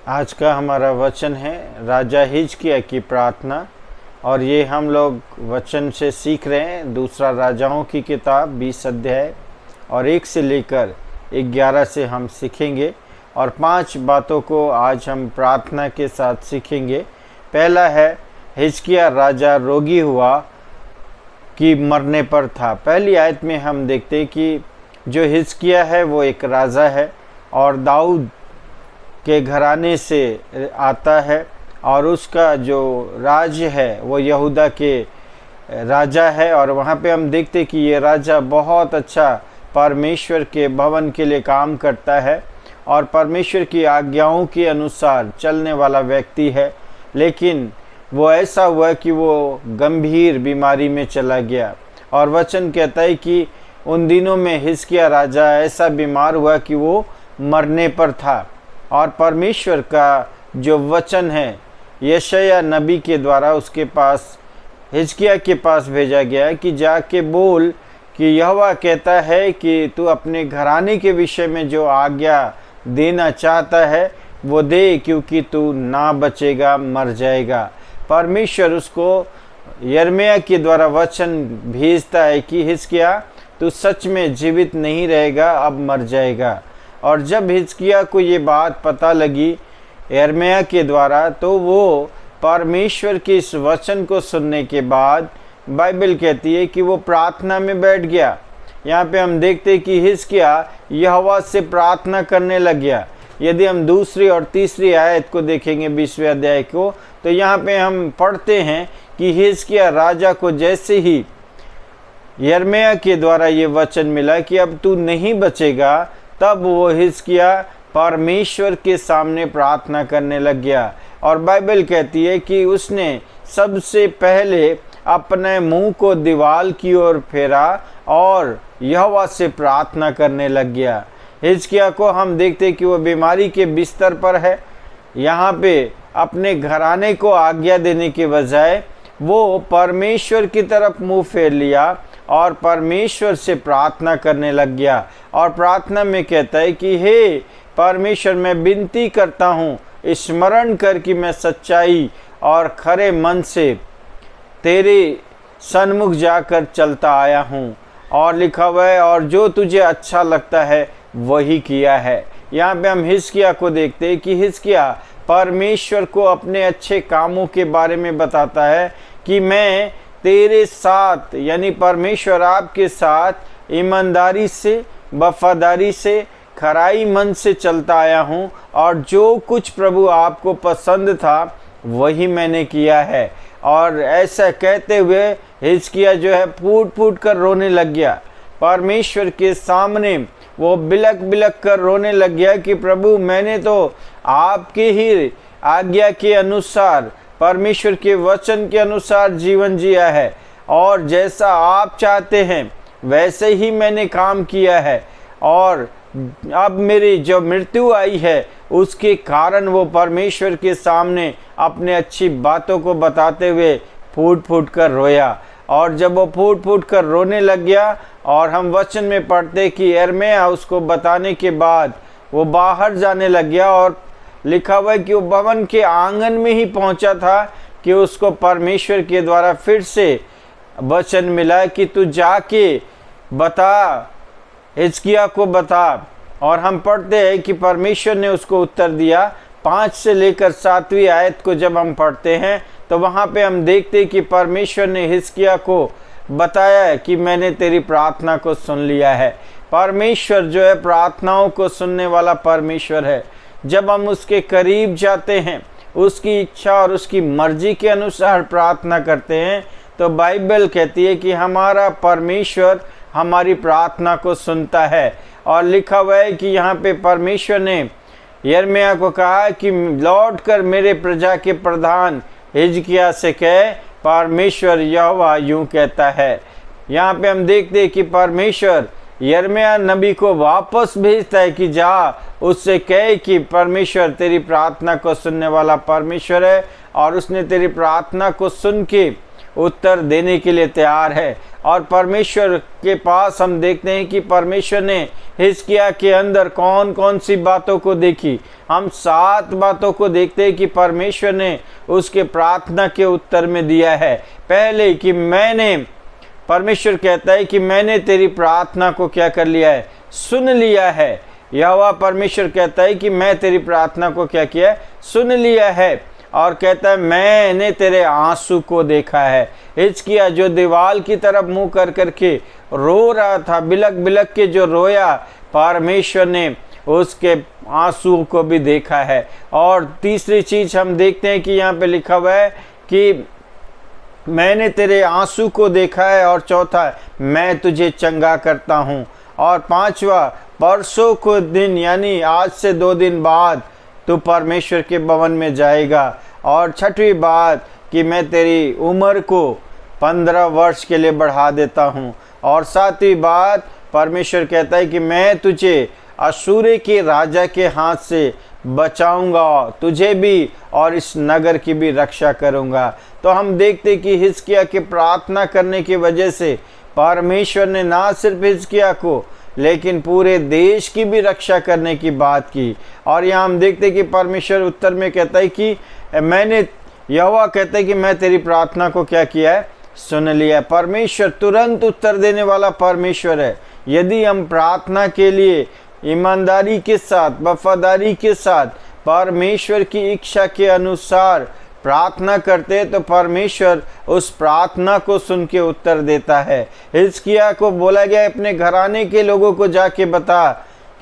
आज का हमारा वचन है राजा हिजकिय्याह की प्रार्थना। और ये हम लोग वचन से सीख रहे हैं दूसरा राजाओं की किताब 20 अध्याय और 1 से लेकर 11 से हम सीखेंगे। और 5 बातों को आज हम प्रार्थना के साथ सीखेंगे। पहला है, हिजकिय्याह राजा रोगी हुआ कि मरने पर था। पहली आयत में हम देखते हैं कि जो हिजकिय्याह है वो एक राजा है और दाऊद के घराने से आता है और उसका जो राज्य है वो यहूदा के राजा है। और वहाँ पे हम देखते कि ये राजा बहुत अच्छा परमेश्वर के भवन के लिए काम करता है और परमेश्वर की आज्ञाओं के अनुसार चलने वाला व्यक्ति है। लेकिन वो ऐसा हुआ कि वो गंभीर बीमारी में चला गया और वचन कहता है कि उन दिनों में हिजकिय्याह राजा ऐसा बीमार हुआ कि वो मरने पर था। और परमेश्वर का जो वचन है यशायाह नबी के द्वारा उसके पास हिजकिय्याह के पास भेजा गया कि जाके बोल कि यहोवा कहता है कि तू अपने घराने के विषय में जो आज्ञा देना चाहता है वो दे, क्योंकि तू ना बचेगा, मर जाएगा। परमेश्वर उसको यिर्मयाह के द्वारा वचन भेजता है कि हिजकिय्याह तू सच में जीवित नहीं रहेगा, अब मर जाएगा। और जब हिजकिय्याह को ये बात पता लगी यिर्मयाह के द्वारा, तो वो परमेश्वर के इस वचन को सुनने के बाद बाइबल कहती है कि वो प्रार्थना में बैठ गया। यहाँ पे हम देखते हैं कि हिजकिय्याह यहोवा से प्रार्थना करने लग गया। यदि हम दूसरी और तीसरी आयत को देखेंगे 20वें अध्याय को, तो यहाँ पे हम पढ़ते हैं कि हिजकिय्याह राजा को जैसे ही यिर्मयाह के द्वारा ये वचन मिला कि अब तू नहीं बचेगा, तब वो हिजकिय्याह परमेश्वर के सामने प्रार्थना करने लग गया। और बाइबल कहती है कि उसने सबसे पहले अपने मुंह को दीवाल की ओर फेरा और यहोवा से प्रार्थना करने लग गया। हिजकिय्याह को हम देखते कि वो बीमारी के बिस्तर पर है। यहाँ पे अपने घराने को आज्ञा देने के बजाय वो परमेश्वर की तरफ मुंह फेर लिया और परमेश्वर से प्रार्थना करने लग गया। और प्रार्थना में कहता है कि हे परमेश्वर, मैं विनती करता हूँ, स्मरण कर कि मैं सच्चाई और खरे मन से तेरे सन्मुख जाकर चलता आया हूँ। और लिखा हुआ है, और जो तुझे अच्छा लगता है वही किया है। यहाँ पे हम हिजकिय्याह को देखते हैं कि हिजकिय्याह परमेश्वर को अपने अच्छे कामों के बारे में बताता है कि मैं तेरे साथ, यानी परमेश्वर आपके साथ ईमानदारी से, वफादारी से, खराई मन से चलता आया हूँ और जो कुछ प्रभु आपको पसंद था वही मैंने किया है। और ऐसा कहते हुए हिजकिय्याह जो है फूट फूट कर रोने लग गया। परमेश्वर के सामने वो बिलक बिलक कर रोने लग गया कि प्रभु, मैंने तो आपके ही आज्ञा के अनुसार, परमेश्वर के वचन के अनुसार जीवन जिया है और जैसा आप चाहते हैं वैसे ही मैंने काम किया है। और अब मेरी जो मृत्यु आई है उसके कारण वो परमेश्वर के सामने अपने अच्छी बातों को बताते हुए फूट फूट कर रोया। और जब वो फूट फूट कर रोने लग गया, और हम वचन में पढ़ते कि यिर्मयाह उसको बताने के बाद वो बाहर जाने लग गया। और लिखा हुआ है कि वो भवन के आंगन में ही पहुंचा था कि उसको परमेश्वर के द्वारा फिर से वचन मिला कि तू जाके बता, हिजकिय्याह को बता। और हम पढ़ते हैं कि परमेश्वर ने उसको उत्तर दिया। 5 से लेकर 7वीं आयत को जब हम पढ़ते हैं तो वहाँ पे हम देखते हैं कि परमेश्वर ने हिजकिय्याह को बताया कि मैंने तेरी प्रार्थना को सुन लिया है। परमेश्वर जो है प्रार्थनाओं को सुनने वाला परमेश्वर है। जब हम उसके करीब जाते हैं, उसकी इच्छा और उसकी मर्जी के अनुसार प्रार्थना करते हैं, तो बाइबल कहती है कि हमारा परमेश्वर हमारी प्रार्थना को सुनता है। और लिखा हुआ है कि यहाँ पे परमेश्वर ने यिर्मयाह को कहा कि लौट कर मेरे प्रजा के प्रधान हिजकिय्याह से कहे, परमेश्वर यहोवा यूं कहता है। यहाँ पे हम देखते हैं कि परमेश्वर यिर्मयाह नबी को वापस भेजता है कि जा उससे कहे कि परमेश्वर तेरी प्रार्थना को सुनने वाला परमेश्वर है और उसने तेरी प्रार्थना को सुन के उत्तर देने के लिए तैयार है। और परमेश्वर के पास हम देखते हैं कि परमेश्वर ने हिजकिय्याह के अंदर कौन कौन सी बातों को देखी। हम 7 बातों को देखते हैं कि परमेश्वर ने उसके प्रार्थना के उत्तर में दिया है। पहले कि परमेश्वर कहता है कि मैंने तेरी प्रार्थना को क्या कर लिया है, सुन लिया है। यहोवा परमेश्वर कहता है कि मैं तेरी प्रार्थना को क्या किया है, सुन लिया है। और कहता है मैंने तेरे आंसू को देखा है। हिजकिय्याह जो दीवाल की तरफ मुंह कर करके रो रहा था, बिलक बिलक के जो रोया, परमेश्वर ने उसके आंसू को भी देखा है। और तीसरी चीज हम देखते हैं कि यहाँ पे लिखा हुआ है कि मैंने तेरे आंसू को देखा है। और चौथा, मैं तुझे चंगा करता हूँ। और पांचवा, परसों को दिन यानी आज से 2 दिन बाद तू परमेश्वर के भवन में जाएगा। और छठवीं बात कि मैं तेरी उम्र को 15 वर्ष के लिए बढ़ा देता हूँ। और सातवीं बात, परमेश्वर कहता है कि मैं तुझे अश्शूर के राजा के हाथ से बचाऊंगा, तुझे भी और इस नगर की भी रक्षा करूंगा। तो हम देखते कि हिजकिय्याह के प्रार्थना करने की वजह से परमेश्वर ने ना सिर्फ हिजकिय्याह को लेकिन पूरे देश की भी रक्षा करने की बात की। और यहाँ हम देखते कि परमेश्वर उत्तर में कहता है कि यहोवा कहता है कि मैं तेरी प्रार्थना को क्या किया है, सुन लिया। परमेश्वर तुरंत उत्तर देने वाला परमेश्वर है। यदि हम प्रार्थना के लिए ईमानदारी के साथ, वफादारी के साथ परमेश्वर की इच्छा के अनुसार प्रार्थना करते हैं तो परमेश्वर उस प्रार्थना को सुन के उत्तर देता है। हिजकिय्याह को बोला गया अपने घराने के लोगों को जाके बता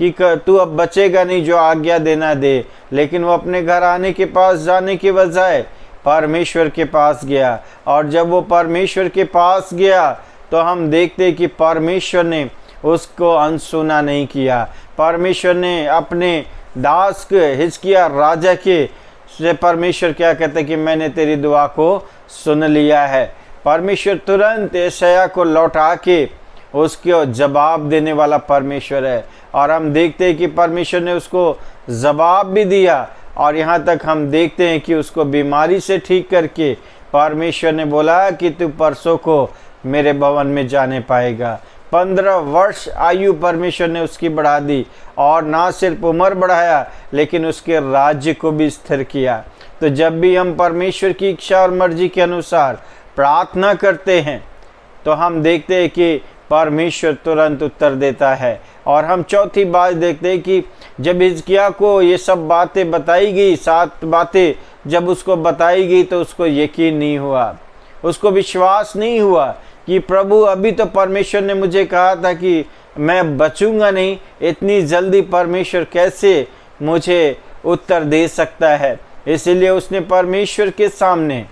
कि तू अब बचेगा नहीं, जो आज्ञा देना दे। लेकिन वो अपने घराने के पास जाने के बजाय परमेश्वर के पास गया। और जब वो परमेश्वर के पास गया तो हम देखते कि परमेश्वर ने उसको अनसुना नहीं किया। परमेश्वर ने अपने दास के हिजकिय्याह राजा के से परमेश्वर क्या कहते कि मैंने तेरी दुआ को सुन लिया है। परमेश्वर तुरंत यशायाह को लौटा के उसको जवाब देने वाला परमेश्वर है। और हम देखते हैं कि परमेश्वर ने उसको जवाब भी दिया। और यहाँ तक हम देखते हैं कि उसको बीमारी से ठीक करके परमेश्वर ने बोला कि तू परसों को मेरे भवन में जाने पाएगा। 15 वर्ष आयु परमेश्वर ने उसकी बढ़ा दी। और ना सिर्फ उम्र बढ़ाया लेकिन उसके राज्य को भी स्थिर किया। तो जब भी हम परमेश्वर की इच्छा और मर्जी के अनुसार प्रार्थना करते हैं तो हम देखते हैं कि परमेश्वर तुरंत उत्तर देता है। और हम चौथी बात देखते हैं कि जब हिजकिय्याह को ये सब बातें बताई गई, 7 बातें जब उसको बताई गई तो उसको यकीन नहीं हुआ, उसको विश्वास नहीं हुआ कि प्रभु अभी तो परमेश्वर ने मुझे कहा था कि मैं बचूंगा नहीं, इतनी जल्दी परमेश्वर कैसे मुझे उत्तर दे सकता है। इसीलिए उसने परमेश्वर के सामने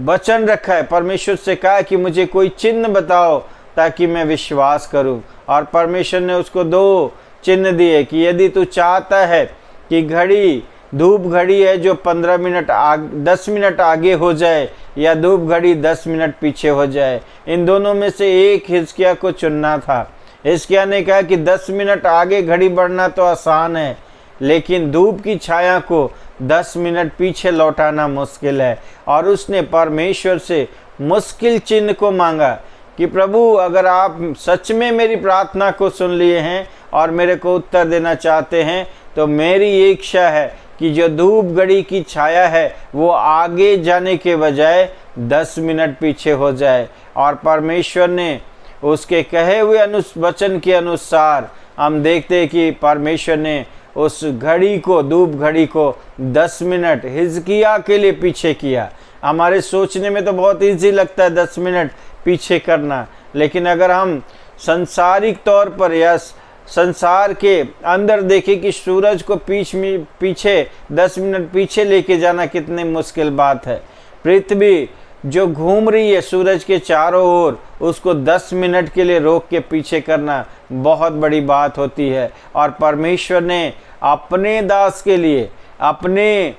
वचन रखा है, परमेश्वर से कहा कि मुझे कोई चिन्ह बताओ ताकि मैं विश्वास करूं। और परमेश्वर ने उसको 2 चिन्ह दिए कि यदि तू चाहता है कि घड़ी, धूप घड़ी है जो 10 मिनट आगे हो जाए या धूप घड़ी 10 मिनट पीछे हो जाए, इन दोनों में से एक हिजकिय्याह को चुनना था। हिजकिय्याह ने कहा कि 10 मिनट आगे घड़ी बढ़ना तो आसान है लेकिन धूप की छाया को 10 मिनट पीछे लौटाना मुश्किल है। और उसने परमेश्वर से मुश्किल चिन्ह को मांगा कि प्रभु अगर आप सच में मेरी प्रार्थना को सुन लिए हैं और मेरे को उत्तर देना चाहते हैं तो मेरी ये इच्छा है कि जो धूप घड़ी की छाया है वो आगे जाने के बजाय 10 मिनट पीछे हो जाए। और परमेश्वर ने उसके कहे हुए वचन के अनुसार हम देखते हैं कि परमेश्वर ने उस घड़ी को, धूप घड़ी को 10 मिनट हिजकिय्याह के लिए पीछे किया। हमारे सोचने में तो बहुत इजी लगता है 10 मिनट पीछे करना, लेकिन अगर हम संसारिक तौर पर या संसार के अंदर देखें कि सूरज को पीछे 10 मिनट पीछे लेके जाना कितनी मुश्किल बात है। पृथ्वी जो घूम रही है सूरज के चारों ओर, उसको 10 मिनट के लिए रोक के पीछे करना बहुत बड़ी बात होती है। और परमेश्वर ने अपने दास के लिए, अपने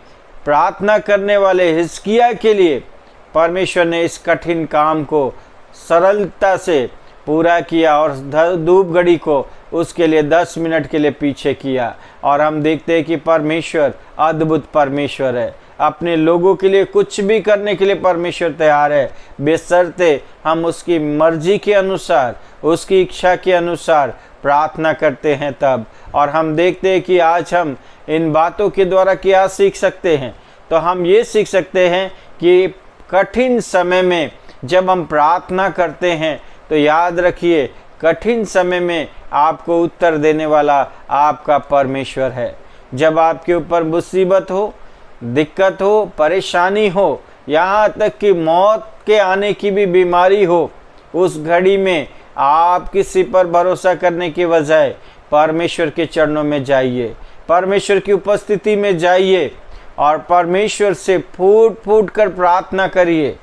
प्रार्थना करने वाले हिजकिय्याह के लिए, परमेश्वर ने इस कठिन काम को सरलता से पूरा किया और धूप घड़ी को उसके लिए 10 मिनट के लिए पीछे किया। और हम देखते हैं कि परमेश्वर अद्भुत परमेश्वर है। अपने लोगों के लिए कुछ भी करने के लिए परमेश्वर तैयार है, बशर्ते हम उसकी मर्जी के अनुसार, उसकी इच्छा के अनुसार प्रार्थना करते हैं तब। और हम देखते हैं कि आज हम इन बातों के द्वारा क्या सीख सकते हैं। तो हम ये सीख सकते हैं कि कठिन समय में जब हम प्रार्थना करते हैं तो याद रखिए, कठिन समय में आपको उत्तर देने वाला आपका परमेश्वर है। जब आपके ऊपर मुसीबत हो, दिक्कत हो, परेशानी हो, यहाँ तक कि मौत के आने की भी बीमारी हो, उस घड़ी में आप किसी पर भरोसा करने के बजाय परमेश्वर के चरणों में जाइए, परमेश्वर की उपस्थिति में जाइए और परमेश्वर से फूट फूट कर प्रार्थना करिए।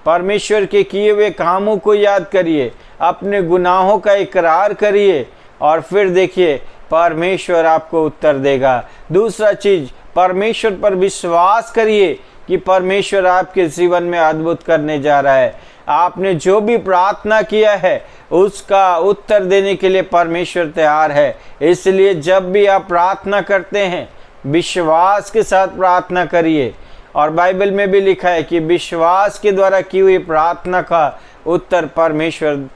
परमेश्वर के किए हुए कामों को याद करिए, अपने गुनाहों का इकरार करिए और फिर देखिए परमेश्वर आपको उत्तर देगा। दूसरा चीज, परमेश्वर पर विश्वास करिए कि परमेश्वर आपके जीवन में अद्भुत करने जा रहा है। आपने जो भी प्रार्थना किया है उसका उत्तर देने के लिए परमेश्वर तैयार है। इसलिए जब भी आप प्रार्थना करते हैं विश्वास के साथ प्रार्थना करिए। और बाइबल में भी लिखा है कि विश्वास के द्वारा की हुई प्रार्थना का उत्तर परमेश्वर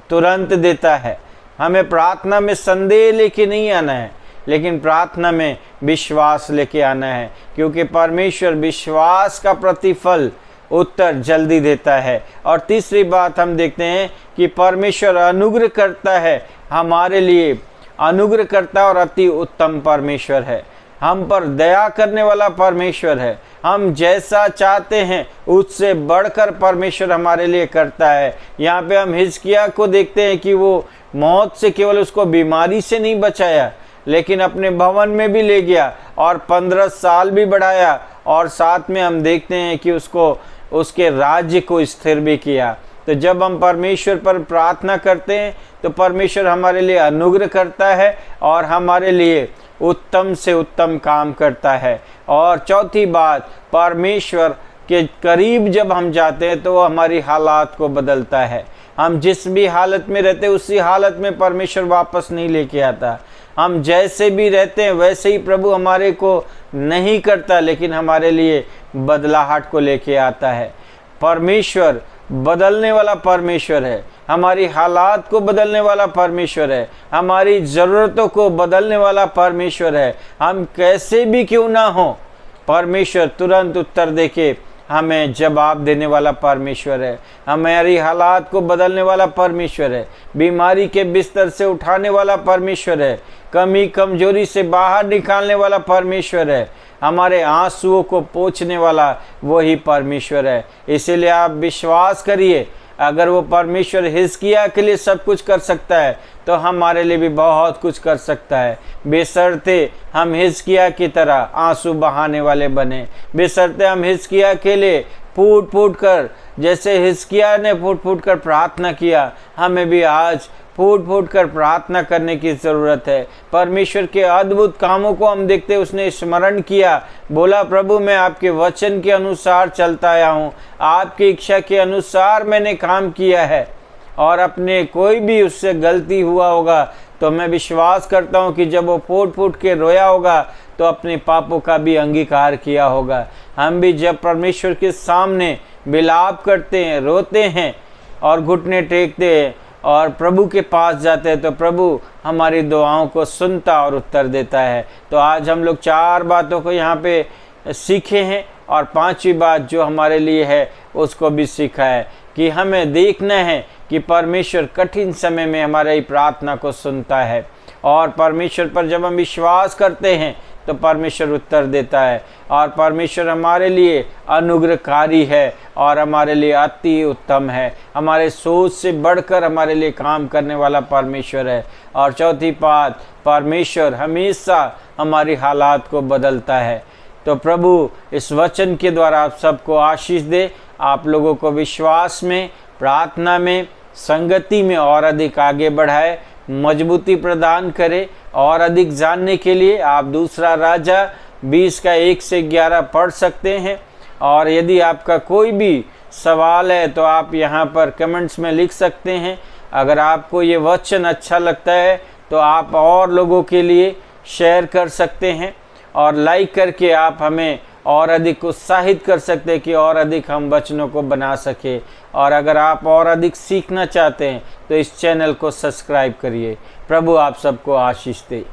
तुरंत देता है। हमें प्रार्थना में संदेह लेके नहीं आना है, लेकिन प्रार्थना में विश्वास लेके आना है, क्योंकि परमेश्वर विश्वास का प्रतिफल उत्तर जल्दी देता है। और तीसरी बात हम देखते हैं कि परमेश्वर अनुग्रह करता है, हमारे लिए अनुग्रह करता और अति उत्तम परमेश्वर है। हम पर दया करने वाला परमेश्वर है। हम जैसा चाहते हैं उससे बढ़कर परमेश्वर हमारे लिए करता है। यहाँ पे हम हिजकिय्याह को देखते हैं कि वो मौत से केवल उसको बीमारी से नहीं बचाया, लेकिन अपने भवन में भी ले गया और 15 साल भी बढ़ाया, और साथ में हम देखते हैं कि उसको उसके राज्य को स्थिर भी किया। तो जब हम परमेश्वर पर प्रार्थना करते हैं तो परमेश्वर हमारे लिए अनुग्रह करता है और हमारे लिए उत्तम से उत्तम काम करता है। और चौथी बात, परमेश्वर के करीब जब हम जाते हैं तो वो हमारी हालात को बदलता है। हम जिस भी हालत में रहते हैं उसी हालत में परमेश्वर वापस नहीं लेके आता। हम जैसे भी रहते हैं वैसे ही प्रभु हमारे को नहीं करता, लेकिन हमारे लिए बदलाहट को लेके आता है। परमेश्वर बदलने वाला परमेश्वर है, हमारी हालात को बदलने वाला परमेश्वर है, हमारी ज़रूरतों को बदलने वाला परमेश्वर है। हम कैसे भी क्यों ना हो, परमेश्वर तुरंत उत्तर देके हमें जवाब देने वाला परमेश्वर है। हमारी हालात को बदलने वाला परमेश्वर है, बीमारी के बिस्तर से उठाने वाला परमेश्वर है, कमी कमजोरी से बाहर निकालने वाला परमेश्वर है, हमारे आंसुओं को पोंछने वाला वही परमेश्वर है। इसीलिए आप विश्वास करिए, अगर वो परमेश्वर हिजकिय्याह के लिए सब कुछ कर सकता है तो हमारे लिए भी बहुत कुछ कर सकता है, बशर्ते हम हिजकिय्याह की तरह आंसू बहाने वाले बने, बशर्ते हम हिजकिय्याह के लिए फूट फूट कर, जैसे हिजकिय्याह ने फूट फूट कर प्रार्थना किया, हमें भी आज फूट फूट कर प्रार्थना करने की ज़रूरत है। परमेश्वर के अद्भुत कामों को हम देखते, उसने स्मरण किया, बोला प्रभु मैं आपके वचन के अनुसार चलता आया हूँ, आपकी इच्छा के अनुसार मैंने काम किया है। और अपने कोई भी उससे गलती हुआ होगा तो मैं विश्वास करता हूँ कि जब वो फूट फूट के रोया होगा तो अपने पापों का भी अंगीकार किया होगा। हम भी जब परमेश्वर के सामने विलाप करते हैं, रोते हैं और घुटने टेकते हैं और प्रभु के पास जाते हैं तो प्रभु हमारी दुआओं को सुनता और उत्तर देता है। तो आज हम लोग 4 बातों को यहाँ पे सीखे हैं और 5वीं बात जो हमारे लिए है उसको भी सीखा है कि हमें देखना है कि परमेश्वर कठिन समय में हमारी प्रार्थना को सुनता है, और परमेश्वर पर जब हम विश्वास करते हैं तो परमेश्वर उत्तर देता है, और परमेश्वर हमारे लिए अनुग्रहकारी है और हमारे लिए अति उत्तम है, हमारे सोच से बढ़कर हमारे लिए काम करने वाला परमेश्वर है। और चौथी बात, परमेश्वर हमेशा हमारी हालात को बदलता है। तो प्रभु इस वचन के द्वारा आप सबको आशीष दे, आप लोगों को विश्वास में, प्रार्थना में, संगति में और अधिक आगे बढ़ाए, मजबूती प्रदान करे। और अधिक जानने के लिए आप दूसरा राजा 20 का 1 से 11 पढ़ सकते हैं। और यदि आपका कोई भी सवाल है तो आप यहाँ पर कमेंट्स में लिख सकते हैं। अगर आपको ये वचन अच्छा लगता है तो आप और लोगों के लिए शेयर कर सकते हैं, और लाइक करके आप हमें और अधिक उत्साहित कर सकते हैं कि और अधिक हम वचनों को बना सके। और अगर आप और अधिक सीखना चाहते हैं तो इस चैनल को सब्सक्राइब करिए। प्रभु आप सबको आशीष दे।